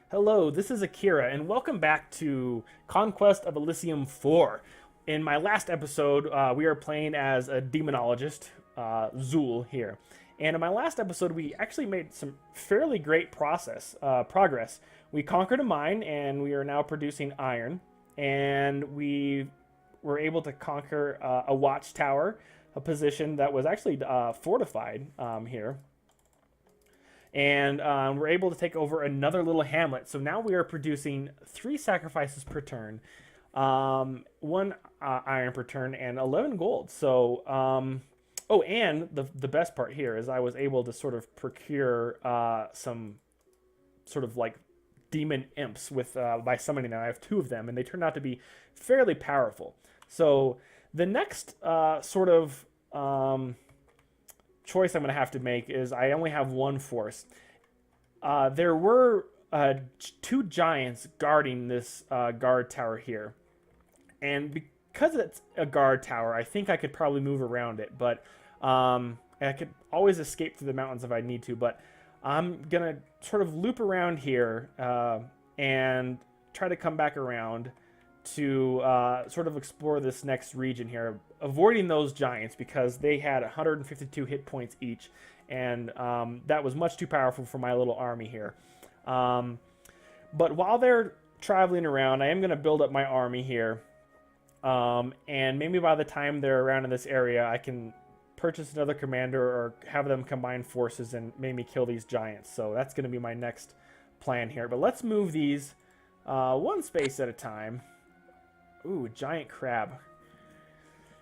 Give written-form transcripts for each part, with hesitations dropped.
Hello, this is Akira, and welcome back to Conquest of Elysium 4. In my last episode, we are playing as a demonologist, Zool here. And in my last episode, we actually made some fairly great progress. We conquered a mine, and we are now producing iron. And we were able to conquer a watchtower, a position that was actually fortified here, and we're able to take over another little hamlet. So now we are producing 3 sacrifices per turn, 1 iron per turn, and 11 gold. So, oh, and the best part here is I was able to sort of procure some sort of like demon imps with by summoning them. I have 2 of them, and they turned out to be fairly powerful. So the next sort of choice I'm going to have to make is I only have 1 force. There were 2 giants guarding this guard tower here. And because it's a guard tower, I think I could probably move around it. But I could always escape through the mountains if I need to. But I'm going to sort of loop around here and try to come back around to sort of explore this next region here, avoiding those giants because they had 152 hit points each, and that was much too powerful for my little army here. But while they're traveling around, I am going to build up my army here, and maybe by the time they're around in this area, I can purchase another commander or have them combine forces and maybe kill these giants. So that's going to be my next plan here. But let's move these 1 space at a time. Ooh, giant crab.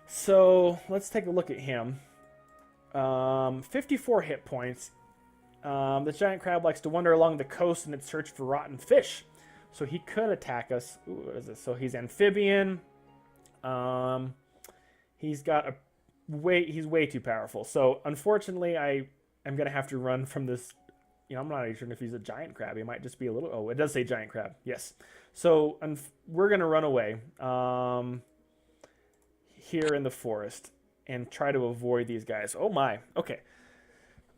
So let's take a look at him. 54 hit points. The giant crab likes to wander along the coast in its search for rotten fish. So he could attack us. Ooh, what is this? So he's amphibian. He's got he's way too powerful. So unfortunately, I'm gonna have to run from this. I'm not even sure if he's a giant crab. He might just be a little... Oh, it does say giant crab. Yes. So we're going to run away here in the forest and try to avoid these guys. Oh, my. Okay.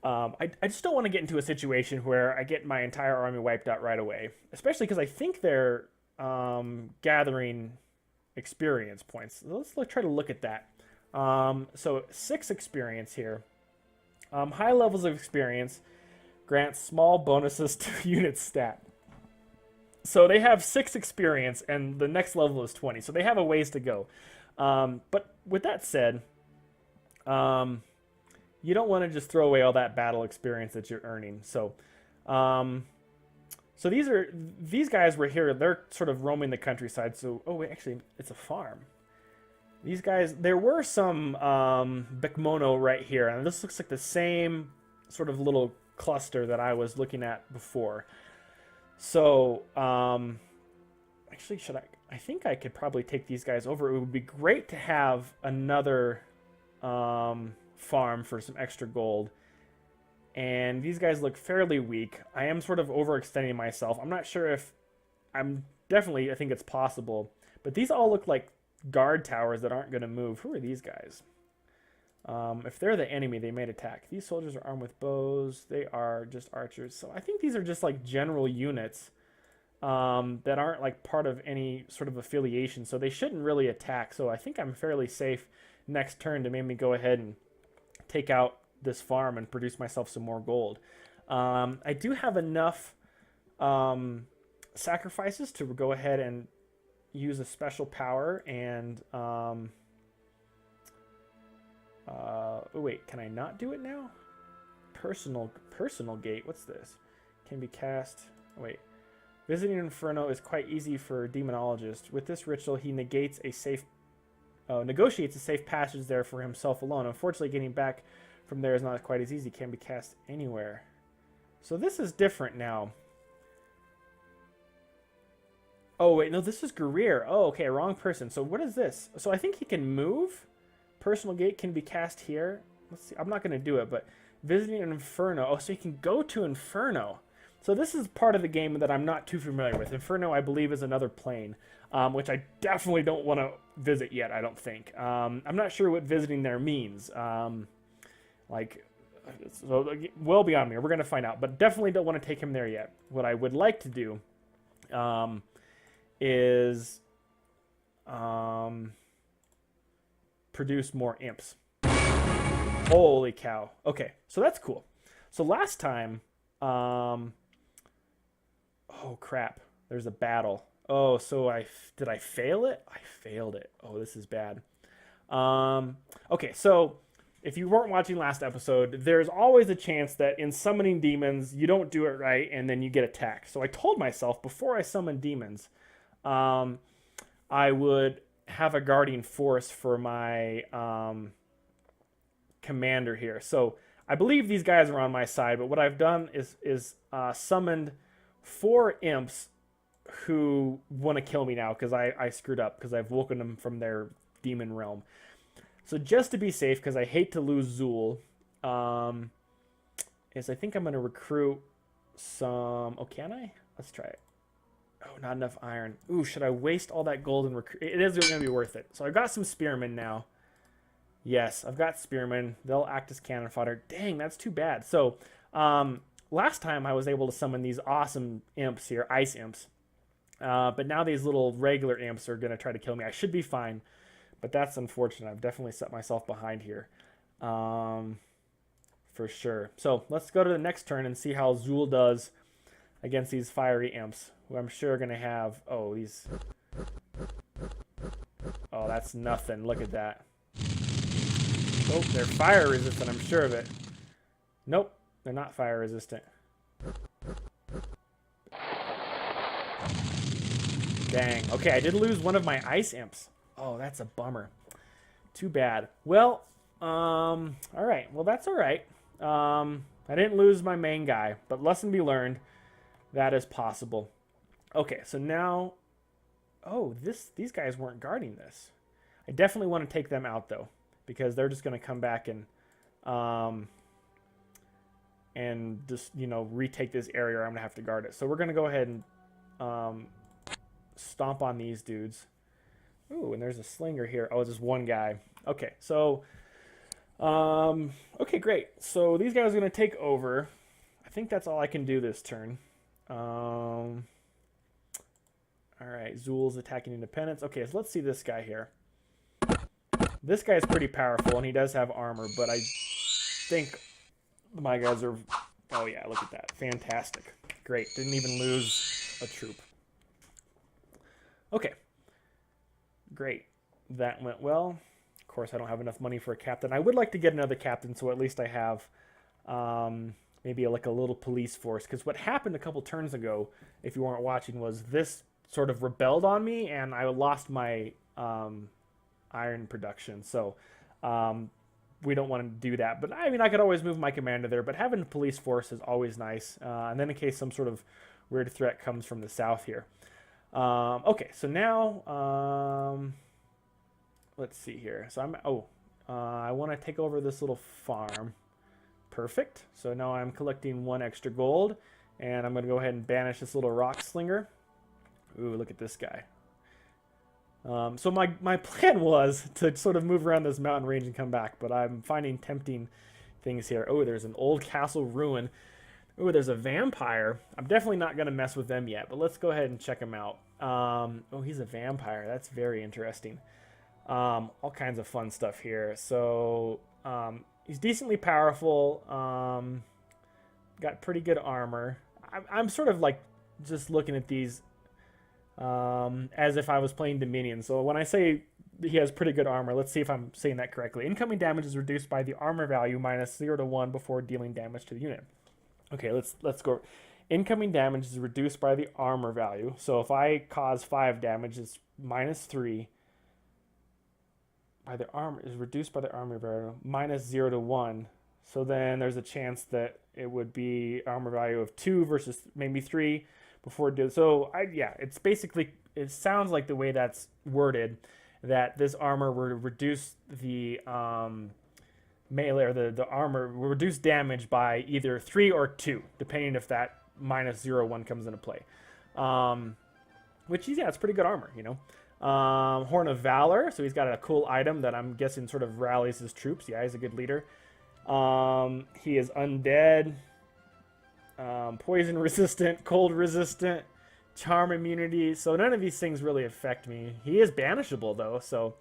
I just don't want to get into a situation where I get my entire army wiped out right away, especially because I think they're gathering experience points. Let's try to look at that. So 6 experience here. High levels of experience grants small bonuses to unit stat. So they have 6 experience, and the next level is 20. So they have a ways to go. But with that said, you don't want to just throw away all that battle experience that you're earning. So, so these guys were here. They're sort of roaming the countryside. So, oh wait, actually, it's a farm. These guys, there were some Bekmono right here, and this looks like the same sort of little cluster that I was looking at before. So, actually, I think I could probably take these guys over. It would be great to have another farm for some extra gold. And these guys look fairly weak. I am sort of overextending myself. I'm not sure if... I think it's possible. But these all look like guard towers that aren't going to move. Who are these guys? If they're the enemy, they might attack. These soldiers are armed with bows. They are just archers. So I think these are just like general units that aren't like part of any sort of affiliation. So they shouldn't really attack. So I think I'm fairly safe next turn to maybe go ahead and take out this farm and produce myself some more gold. I do have enough sacrifices to go ahead and use a special power and... oh wait, can I not do it now? Personal gate. What's this? Can be cast. Oh, wait. Visiting Inferno is quite easy for demonologist. With this ritual, he negotiates a safe passage there for himself alone. Unfortunately, getting back from there is not quite as easy. Can be cast anywhere. So this is different now. Oh wait, no, this is Guerrier. Oh, okay, wrong person. So what is this? So I think he can move. Personal gate can be cast here. Let's see. I'm not going to do it, but visiting an Inferno. Oh, so you can go to Inferno. So this is part of the game that I'm not too familiar with. Inferno, I believe, is another plane, which I definitely don't want to visit yet, I don't think. I'm not sure what visiting there means. So well beyond me. We're going to find out, but definitely don't want to take him there yet. What I would like to do is produce more imps. Holy cow. Okay, so that's cool. So last time, oh crap, there's a battle. Oh, so did I fail it? I failed it. Oh, this is bad. Okay, so if you weren't watching last episode, there's always a chance that in summoning demons, you don't do it right and then you get attacked. So I told myself before I summoned demons, I would have a guardian force for my commander here. So I believe these guys are on my side, but what I've done is summoned 4 imps who want to kill me now because I screwed up because I've woken them from their demon realm. So just to be safe, because I hate to lose Zool, is I think I'm going to recruit some... Oh, can I? Let's try it. Oh, not enough iron. Ooh, should I waste all that gold and recruit? It is going to be worth it. So I've got some spearmen now. Yes, I've got spearmen. They'll act as cannon fodder. Dang, that's too bad. So last time I was able to summon these awesome imps here, ice imps. But now these little regular imps are going to try to kill me. I should be fine. But that's unfortunate. I've definitely set myself behind here. For sure. So let's go to the next turn and see how Zool does against these fiery imps, who I'm sure are going to have... Oh, these... Oh, that's nothing. Look at that. Oh, they're fire resistant. I'm sure of it. Nope. They're not fire resistant. Dang. Okay, I did lose one of my ice imps. Oh, that's a bummer. Too bad. Well, all right. Well, that's all right. I didn't lose my main guy, but lesson be learned. That is possible. Okay, so now... Oh, these guys weren't guarding this. I definitely want to take them out, though, because they're just going to come back and just, you know, retake this area, or I'm going to have to guard it. So we're going to go ahead and stomp on these dudes. Ooh, and there's a slinger here. Oh, just one guy. Okay, so... okay, great. So these guys are going to take over. I think that's all I can do this turn. All right, Zool's attacking independence. Okay, so let's see this guy here. This guy's pretty powerful, and he does have armor, but I think my guys are... Oh, yeah, look at that. Fantastic. Great. Didn't even lose a troop. Okay. Great. That went well. Of course, I don't have enough money for a captain. I would like to get another captain, so at least I have maybe like a little police force. Because what happened a couple turns ago, if you weren't watching, was this sort of rebelled on me, and I lost my iron production. So we don't want to do that. But I mean, I could always move my commander there, but having a police force is always nice. And then in case some sort of weird threat comes from the south here. Okay, so now, let's see here. So I want to take over this little farm. Perfect. So now I'm collecting 1 extra gold, and I'm going to go ahead and banish this little rock slinger. Ooh, look at this guy. So my plan was to sort of move around this mountain range and come back, but I'm finding tempting things here. Oh, there's an old castle ruin. Ooh, there's a vampire. I'm definitely not going to mess with them yet, but let's go ahead and check him out. Oh, he's a vampire. That's very interesting. All kinds of fun stuff here. So he's decently powerful. Got pretty good armor. I'm sort of like just looking at these as if I was playing Dominion. So when I say he has pretty good armor, let's see if I'm saying that correctly. Incoming damage is reduced by the armor value minus 0 to 1 before dealing damage to the unit. Okay, let's go. Incoming damage is reduced by the armor value. So if I cause 5 damage, it's minus 3. By the armor is reduced by the armor value minus 0 to 1. So then there's a chance that it would be armor value of 2 versus maybe 3 before it does. So yeah, it's basically, it sounds like the way that's worded, that this armor will reduce the melee, or the armor will reduce damage by either 3 or 2, depending if that minus 0 1 comes into play. Which, yeah, it's pretty good armor, you know. Horn of Valor, so he's got a cool item that I'm guessing sort of rallies his troops. Yeah, he's a good leader. He is undead, poison resistant, cold resistant, charm immunity, so none of these things really affect me. He is banishable though, so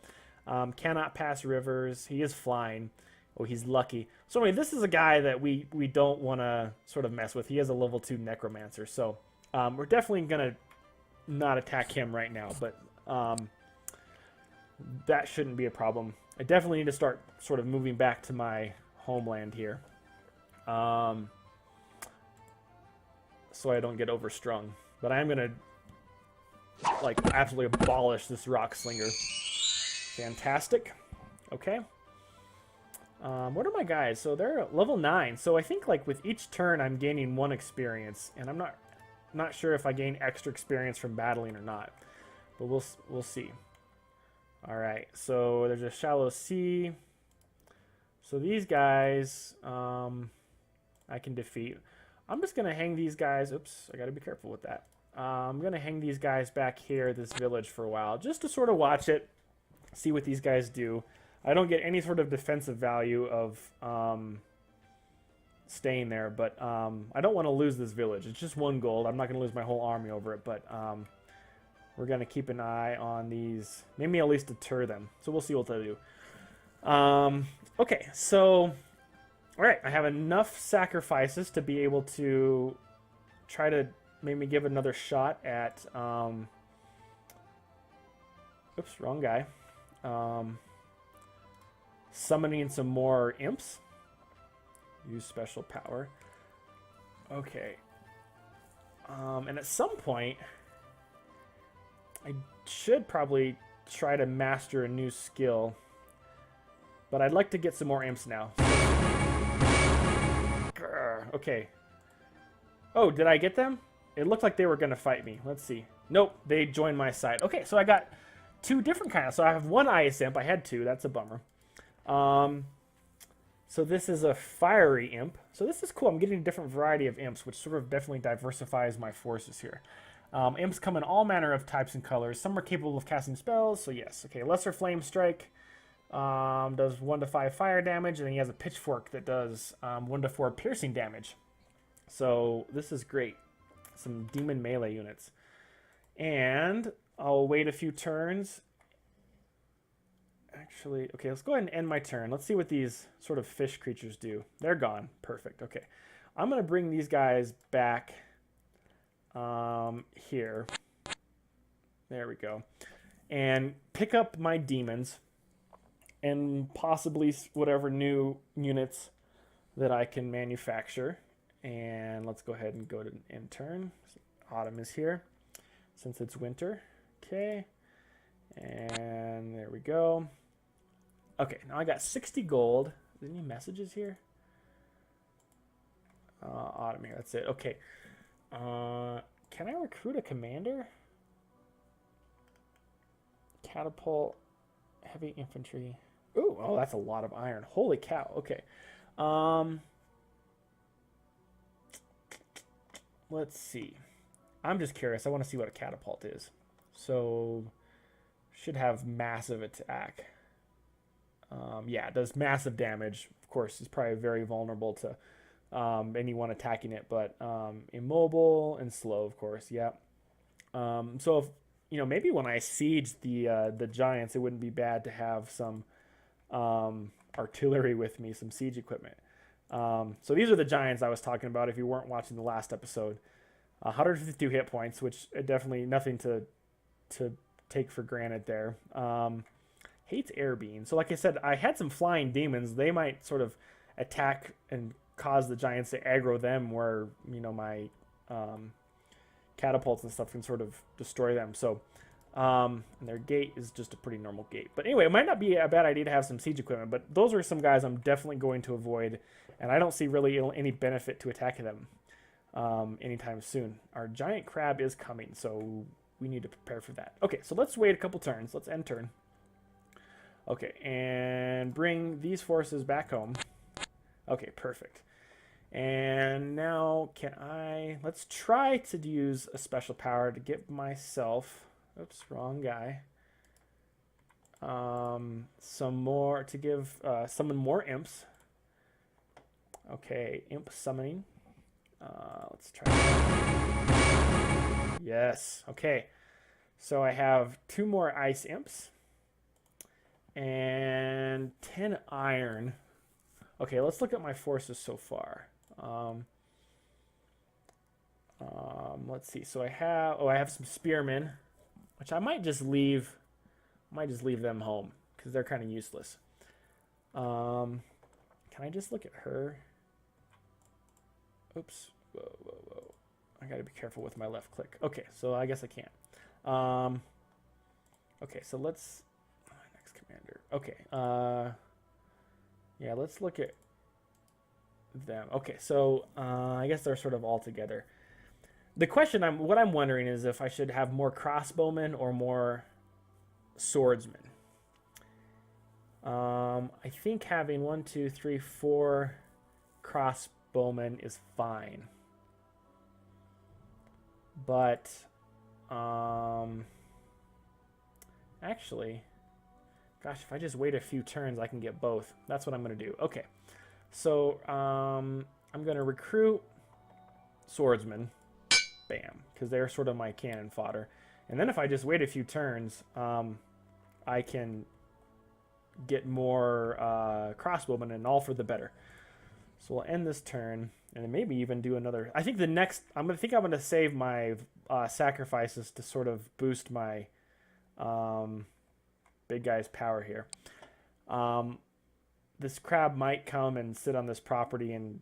cannot pass rivers. He is flying. Oh, he's lucky. So anyway, this is a guy that we don't want to sort of mess with. He has a level 2 necromancer, so we're definitely gonna not attack him right now, but that shouldn't be a problem. I definitely need to start sort of moving back to my homeland here, so I don't get overstrung. But I am gonna like absolutely abolish this rock slinger. Fantastic. Okay. What are my guys? So they're level 9. So I think like with each turn I'm gaining 1 experience, and I'm not sure if I gain extra experience from battling or not. But we'll see. All right. So there's a shallow sea. So these guys I can defeat. I'm just gonna hang these guys. Oops, I gotta be careful with that. I'm gonna hang these guys back here, this village, for a while, just to sort of watch it, see what these guys do. I don't get any sort of defensive value of staying there, but I don't want to lose this village. It's just 1 gold. I'm not going to lose my whole army over it, but we're going to keep an eye on these. Maybe at least deter them. So we'll see what they do. Okay, so, all right. I have enough sacrifices to be able to try to maybe give another shot at... oops, wrong guy. Summoning some more imps. Use special power. Okay. And at some point, I should probably try to master a new skill. But I'd like to get some more imps now. Grr, okay. Oh, did I get them? It looked like they were going to fight me. Let's see. Nope, they joined my side. Okay, so I got 2 different kinds. So I have 1 ice imp. I had 2. That's a bummer. So this is a fiery imp. So this is cool. I'm getting a different variety of imps, which sort of definitely diversifies my forces here. Imps come in all manner of types and colors. Some are capable of casting spells, so yes. Okay, Lesser Flame Strike does 1 to 5 fire damage, and then he has a Pitchfork that does 1 to 4 piercing damage. So this is great. Some demon melee units. And I'll wait a few turns. Actually, okay, let's go ahead and end my turn. Let's see what these sort of fish creatures do. They're gone. Perfect. Okay. I'm going to bring these guys back here. There we go. And pick up my demons and possibly whatever new units that I can manufacture. And let's go ahead and go to end turn. Autumn is here since it's winter. Okay. And there we go. Okay, now I got 60 gold. Any messages here? Autumn here. That's it. Okay. Can I recruit a commander? Catapult, heavy infantry. Ooh, oh, that's a lot of iron. Holy cow. Okay. Let's see. I'm just curious. I want to see what a catapult is. So, should have massive attack. Yeah, it does massive damage. Of course, it's probably very vulnerable to anyone attacking it, but immobile and slow, of course. Yeah. So, if, maybe when I siege the giants, it wouldn't be bad to have some artillery with me, some siege equipment. So these are the giants I was talking about. If you weren't watching the last episode, 152 hit points, which definitely nothing to take for granted there. Hates air beam. So like I said, I had some flying demons. They might sort of attack and cause the giants to aggro them, where my catapults and stuff can sort of destroy them. So and their gate is just a pretty normal gate. But anyway, it might not be a bad idea to have some siege equipment, but those are some guys I'm definitely going to avoid, and I don't see really any benefit to attacking them anytime soon. Our giant crab is coming, so we need to prepare for that. Okay, so let's wait a couple turns. Let's end turn. Okay, and bring these forces back home. Okay, perfect. And now let's try to use a special power to get myself, oops, wrong guy, some more, to give, summon more imps. Okay, imp summoning. Let's try that. Yes. Okay. So I have 2 more ice imps and 10 iron. Okay, let's look at my forces so far. Let's see. So I have some spearmen, which I might just leave. Them home because they're kind of useless. Can I just look at her? Oops. Whoa. I gotta be careful with my left click. Okay, so I guess I can't. Okay, so let's next commander. Okay. Yeah, let's look at them. Okay, so I guess they're sort of all together. The question what I'm wondering is if I should have more crossbowmen or more swordsmen. I think having 1, 2, 3, 4 crossbowmen is fine. But actually, gosh, if I just wait a few turns, I can get both. That's what I'm going to do. Okay, so I'm going to recruit swordsmen. Bam, because they're sort of my cannon fodder. And then if I just wait a few turns, I can get more crossbowmen, and all for the better. So we'll end this turn, and then maybe even do another. I think the next, I'm gonna save my sacrifices to sort of boost my big guy's power here. This crab might come and sit on this property and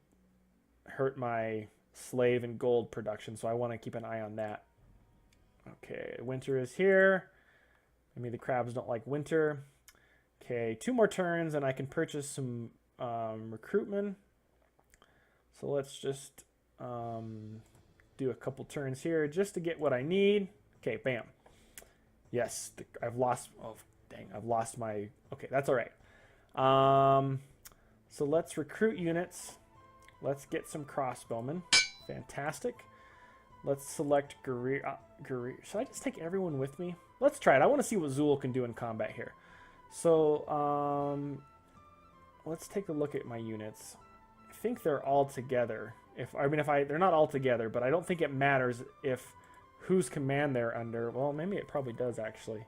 hurt my slave and gold production, so I want to keep an eye on that. Okay, winter is here. Maybe the crabs don't like winter. Okay, 2 more turns and I can purchase some recruitment. So let's just do a couple turns here just to get what I need. Okay, bam. Yes, I've lost. Oh, dang, I've lost my. Okay, that's all right. So let's recruit units. Let's get some crossbowmen. Fantastic. Let's select Guerrero. Should I just take everyone with me? Let's try it. I want to see what Zool can do in combat here. So, let's take a look at my units. I think they're all together. They're not all together, but I don't think it matters if whose command they're under. Well, maybe it probably does actually.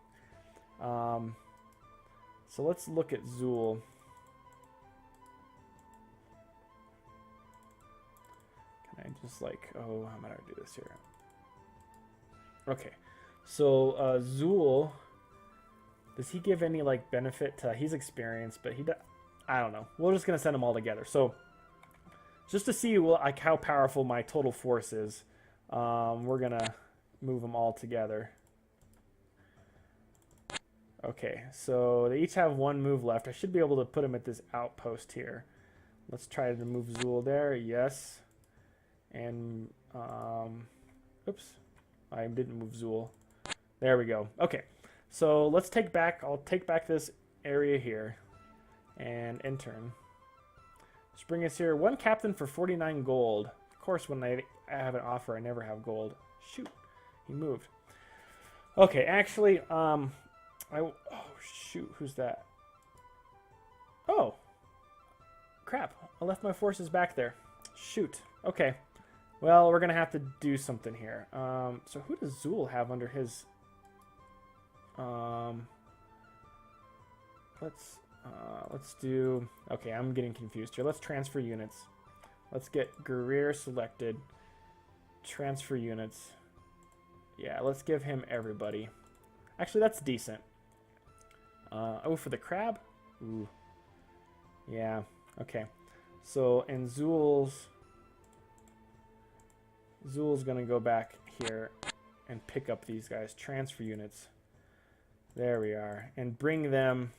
So let's look at Zool. Can I just how am I gonna do this here? Okay, so Zool, does he give any benefit to? He's experienced, but I don't know. We're just gonna send them all together. So just to see how powerful my total force is, we're gonna move them all together. Okay, so they each have 1 move left. I should be able to put them at this outpost here. Let's try to move Zool there. Yes. And, oops. I didn't move Zool. There we go. Okay, so let's take back. I'll take back this area here and intern. Let's bring us here. 1 captain for 49 gold. Of course, when I have an offer, I never have gold. Shoot, he moved. Okay, actually, oh shoot, who's that? Oh, crap! I left my forces back there. Shoot. Okay. Well, we're gonna have to do something here. So who does Zool have under his? Let's do. Okay, I'm getting confused here. Let's transfer units. Let's get Guerrero selected. Transfer units. Yeah, let's give him everybody. Actually, that's decent. Oh, for the crab? Ooh. Yeah, okay. So, and Zool's gonna go back here and pick up these guys. Transfer units. There we are. And bring them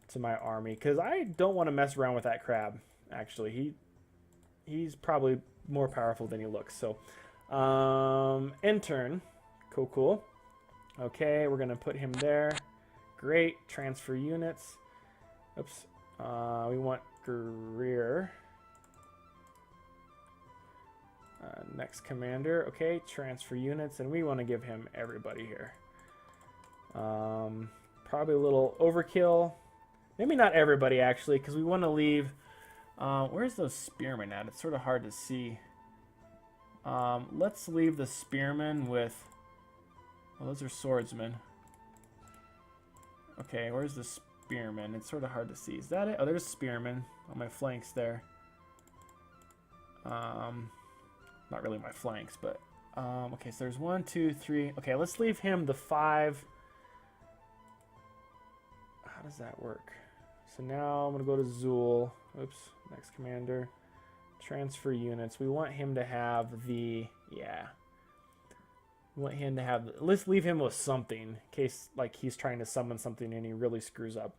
to my army. Because I don't want to mess around with that crab, actually. He's probably more powerful than he looks. So, intern. Cool. Okay, we're going to put him there. Great. Transfer units. Oops. We want Guerrero. Next commander. Okay, transfer units. And we want to give him everybody here. Probably a little overkill. Maybe not everybody, actually, because we want to leave... where's those spearmen at? It's sort of hard to see. Let's leave the spearmen with... Well, those are swordsmen. Okay, where's the spearmen? It's sort of hard to see. Is that it? Oh, there's spearmen on my flanks there. Not really my flanks, but... okay, so there's 1, 2, 3. Okay, let's leave him the 5. How does that work? So now I'm going to go to Zool. Oops, next commander. Transfer units. We want him to have the... Yeah. We want him to have... Let's leave him with something. In case, like, he's trying to summon something and he really screws up.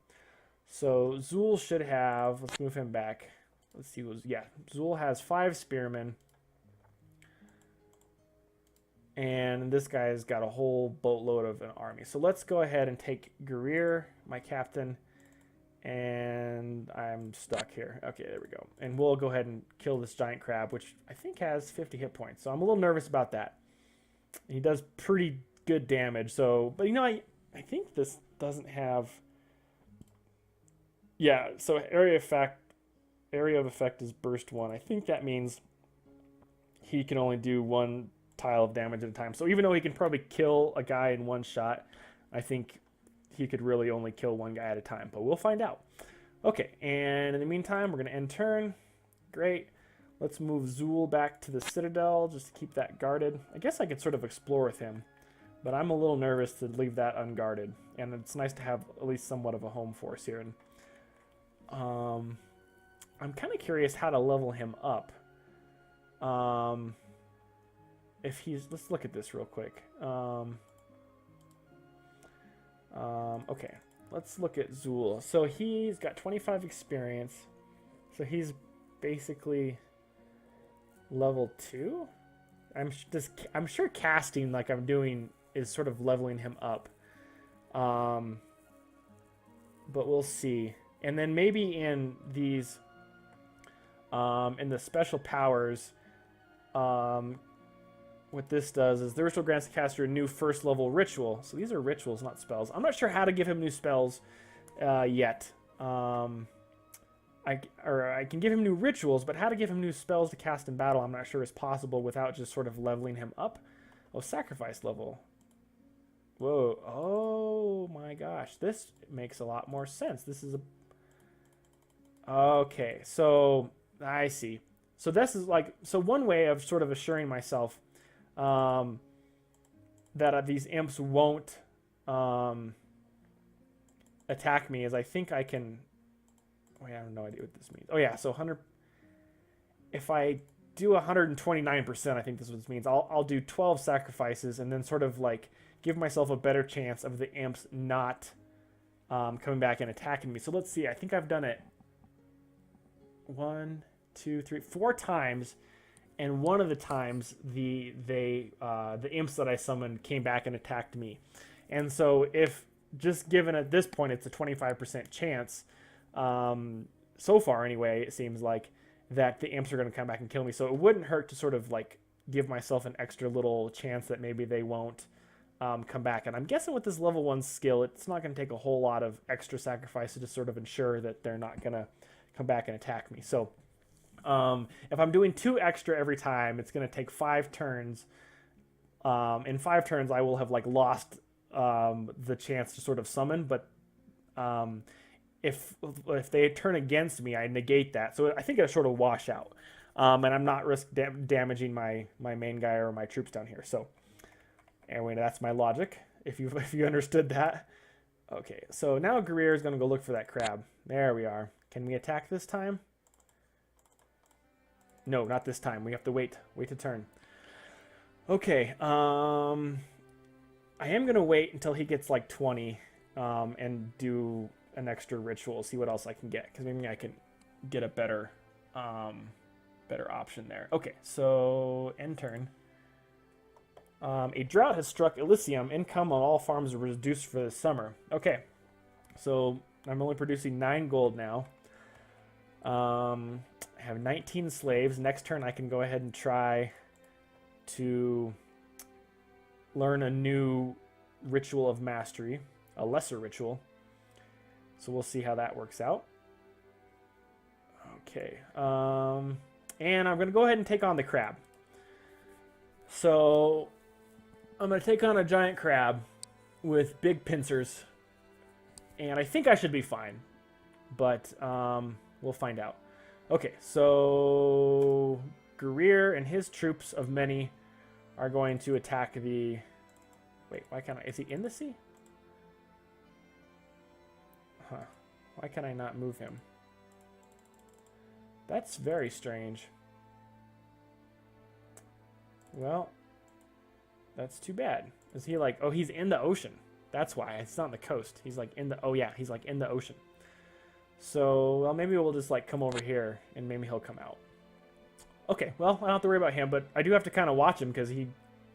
So Zool should have... Let's move him back. Let's see who's... Yeah, Zool has 5 spearmen. And this guy's got a whole boatload of an army. So let's go ahead and take Guerrier, my captain. And I'm stuck here. Okay, there we go. And we'll go ahead and kill this giant crab, which I think has 50 hit points. So I'm a little nervous about that. He does pretty good damage. So, but you know, I think this doesn't have... Yeah, so area of effect is burst 1. I think that means he can only do 1 tile of damage at a time. So even though he can probably kill a guy in 1 shot, I think he could really only kill 1 guy at a time, but we'll find out. Okay, and in the meantime, we're going to end turn. Great. Let's move Zool back to the Citadel just to keep that guarded. I guess I could sort of explore with him, but I'm a little nervous to leave that unguarded. And it's nice to have at least somewhat of a home force here. And I'm kind of curious how to level him up. If he's... Let's look at this real quick. Okay, let's look at Zool. So he's got 25 experience. So he's basically level 2. I'm sure casting like I'm doing is sort of leveling him up. But we'll see. And then maybe in these in the special powers, what this does is the ritual grants the caster a new first level ritual. So these are rituals, not spells. I'm not sure how to give him new spells yet. I can give him new rituals, but how to give him new spells to cast in battle, I'm not sure is possible without just sort of leveling him up. Oh, sacrifice level. Whoa. Oh my gosh. This makes a lot more sense. This is a... Okay, so I see. So this is like... So one way of sort of assuring myself that these imps won't attack me is I think I can... Wait, I have no idea what this means. Oh yeah, so 100... If I do 129%, I think this is what this means. I'll do 12 sacrifices and then sort of like give myself a better chance of the imps not coming back and attacking me. So let's see. I think I've done it 1, 2, 3, 4 times, and one of the times the imps that I summoned came back and attacked me. And so if just given at this point it's a 25% chance, so far anyway, it seems like that the imps are going to come back and kill me. So it wouldn't hurt to sort of like give myself an extra little chance that maybe they won't come back. And I'm guessing with this level 1 skill, it's not going to take a whole lot of extra sacrifices to sort of ensure that they're not going to come back and attack me. So if I'm doing 2 extra every time, it's going to take 5 turns. In 5 turns, I will have like lost the chance to sort of summon, but if they turn against me, I negate that. So I think it'll sort of wash out. And I'm not damaging my main guy or my troops down here. So anyway, that's my logic, if you understood that. Okay, so now Guerrier is going to go look for that crab. There we are. Can we attack this time? No, not this time. We have to wait a turn. Okay, I am going to wait until he gets like 20 and do an extra ritual, see what else I can get, because maybe I can get a better option there. Okay, so end turn. A drought has struck Elysium. Income on all farms is reduced for the summer. Okay, so I'm only producing 9 gold now. I have 19 slaves. Next turn I can go ahead and try to learn a new ritual of mastery, a lesser ritual. So we'll see how that works out. Okay. And I'm going to go ahead and take on the crab. So I'm going to take on a giant crab with big pincers. And I think I should be fine. But we'll find out. Okay, so Guerrier and his troops of many are going to attack the... Wait, why can't I... Is he in the sea? Huh. Why can I not move him? That's very strange. Well, that's too bad. Is he like... Oh, he's in the ocean. That's why. It's not on the coast. He's like in the... Oh, yeah. He's like in the ocean. So, well, maybe we'll just like come over here and maybe he'll come out. Okay, well, I don't have to worry about him, but I do have to kind of watch him because he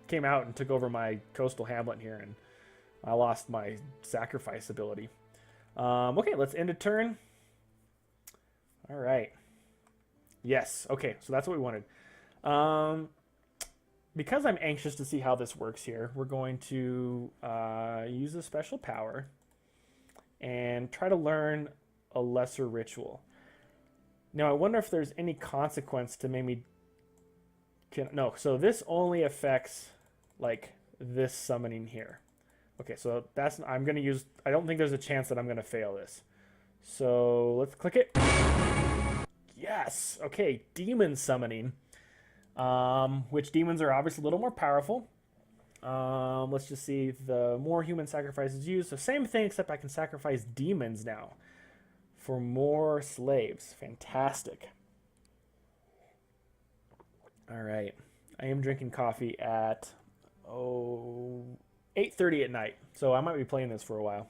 came out and took over my coastal hamlet here and I lost my sacrifice ability. Okay, let's end a turn. All right. Yes, okay, so that's what we wanted. Because I'm anxious to see how this works here, we're going to use a special power and try to learn a lesser ritual. Now, I wonder if there's any consequence to maybe... No, so this only affects, like, this summoning here. Okay, so that's... I'm going to use... I don't think there's a chance that I'm going to fail this. So, let's click it. Yes! Okay, demon summoning. Which demons are obviously a little more powerful. Let's just see. The more human sacrifices used. So, same thing, except I can sacrifice demons now. For more slaves. Fantastic. All right. I am drinking coffee at 8:30 at night. So I might be playing this for a while.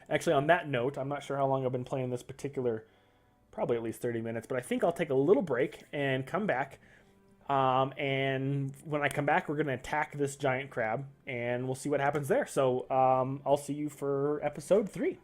Actually, on that note, I'm not sure how long I've been playing this particular, probably at least 30 minutes, but I think I'll take a little break and come back. And when I come back, we're going to attack this giant crab, and we'll see what happens there. So I'll see you for episode 3.